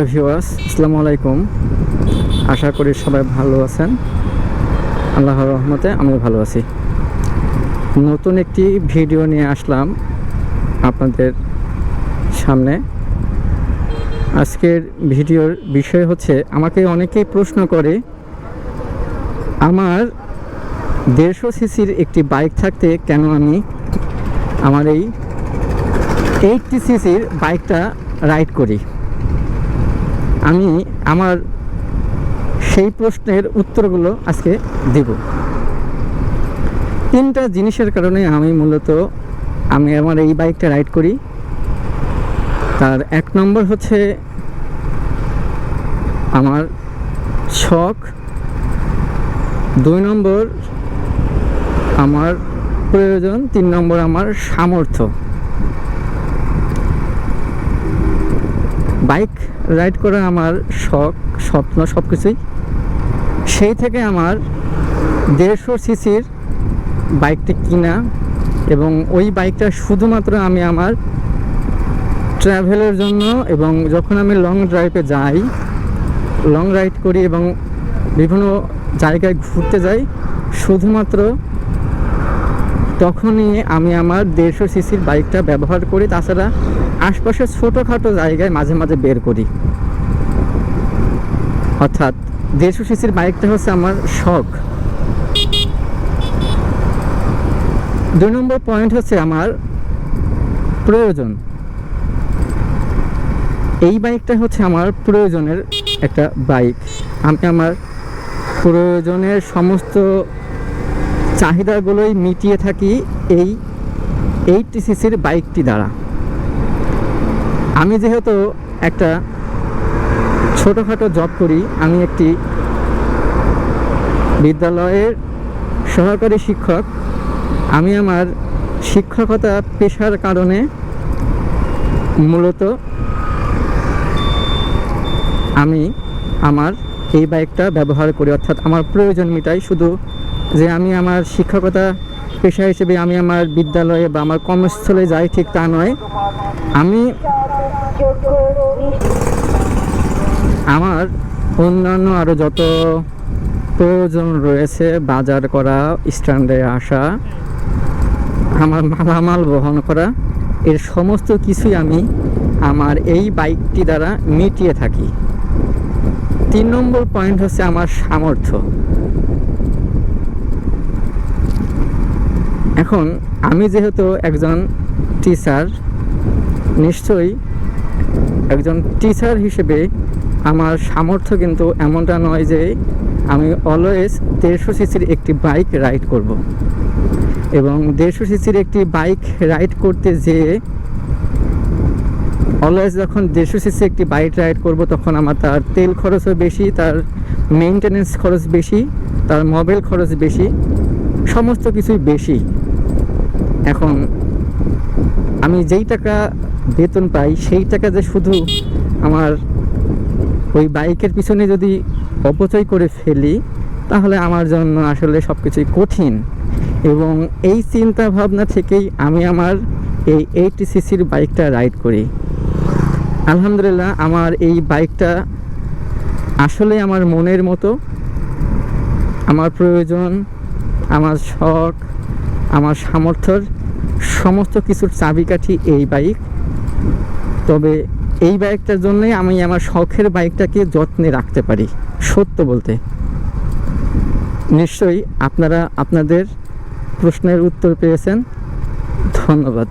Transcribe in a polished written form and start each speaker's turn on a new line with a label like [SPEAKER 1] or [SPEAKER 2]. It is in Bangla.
[SPEAKER 1] ভিউয়ার্স, আসসালামু আলাইকুম। আশা করি সবাই ভালো আছেন। আল্লাহর রহমতে আমিও ভালো আছি। নতুন একটি ভিডিও নিয়ে আসলাম আপনাদের সামনে। আজকের ভিডিওর বিষয় হচ্ছে, আমাকে অনেকেই প্রশ্ন করে আমার 150 সিসির একটি বাইক থাকতে কেন আমি আমার এই 80 সিসির বাইকটা রাইড করি। আমি আমার সেই প্রশ্নের উত্তরগুলো আজকে দেব। 3টা জিনিসের কারণে আমি মূলত আমার এই বাইকটা রাইড করি। তার 1 নম্বর হচ্ছে আমার শখ, 2 নম্বর আমার প্রয়োজন, 3 নম্বর আমার সামর্থ্য। বাইক রাইড করা আমার শখ, স্বপ্ন, সব কিছুই। সেই থেকে আমার 150 সিসির বাইকটি কিনা, এবং ওই বাইকটা শুধুমাত্র আমি আমার ট্রাভেলের জন্য, এবং যখন আমি লং ড্রাইভে যাই, লং রাইড করি এবং বিভিন্ন জায়গায় ঘুরতে যাই, শুধুমাত্র তখনই আমি আমার 150 সিসির বাইকটা ব্যবহার করি। তাছাড়া আশপাশে ছোটোখাটো জায়গায় মাঝে মাঝে বের করি। অর্থাৎ 150 সিসির বাইকটা হচ্ছে আমার শখ। 2 নম্বর পয়েন্ট হচ্ছে আমার প্রয়োজন। এই বাইকটা হচ্ছে আমার প্রয়োজনের একটা বাইক। আমি আমার প্রয়োজনের সমস্ত চাহিদাগুলোই মিটিয়ে থাকি এই 80 সিসির বাইকটি দ্বারা। আমি যেহেতু একটা ছোটোখাটো জব করি, আমি একটি বিদ্যালয়ের সহকারী শিক্ষক। আমি আমার শিক্ষকতা পেশার কারণে মূলত আমি আমার এই বাইকটা ব্যবহার করি। অর্থাৎ আমার প্রয়োজন মিটাই। শুধু যে আমি আমার শিক্ষকতা পেশা হিসেবে আমি আমার বিদ্যালয়ে বা আমার কর্মস্থলে যাই, ঠিক তা নয়। আমি আমার অন্যান্য আরও যত প্রয়োজন রয়েছে, বাজার করা, স্ট্যান্ডে আসা, আমার মালামাল বহন করা, এর সমস্ত কিছুই আমি আমার এই বাইকটি দ্বারা মিটিয়ে থাকি। 3 নম্বর পয়েন্ট হচ্ছে আমার সামর্থ্য। এখন আমি যেহেতু একজন টিচার, নিশ্চয়ই একজন টিচার হিসেবে আমার সামর্থ্য কিন্তু এমনটা নয় যে আমি অলওয়েজ 150 সিসির একটি বাইক রাইড করব। এবং 150 সিসির একটি বাইক রাইড করতে যেয়ে অলওয়েজ যখন 150 সিসি একটি বাইক রাইড করব, তখন আমার তার তেল খরচও বেশি, তার মেইনটেনেন্স খরচ বেশি, তার মোবাইল খরচ বেশি, সমস্ত কিছুই বেশি। এখন আমি যেই টাকা বেতন পাই, সেই টাকা যে শুধু আমার ওই বাইকের পিছনে যদি অপচয় করে ফেলি, তাহলে আমার জন্য আসলে সব কিছুই কঠিন। এবং এই চিন্তা ভাবনা থেকেই আমি আমার এই 80 সিসির বাইকটা রাইড করি। আলহামদুলিল্লাহ, আমার এই বাইকটা আসলে আমার মনের মতো। আমার প্রয়োজন, আমার শখ, আমার সামর্থ্যর সমস্ত কিছুর চাবিকাঠি এই বাইক। তবে এই বাইকটার জন্যই আমি আমার শখের বাইকটাকে যত্নে রাখতে পারি, সত্য বলতে। নিশ্চয়ই আপনারা আপনাদের প্রশ্নের উত্তর পেয়েছেন। ধন্যবাদ।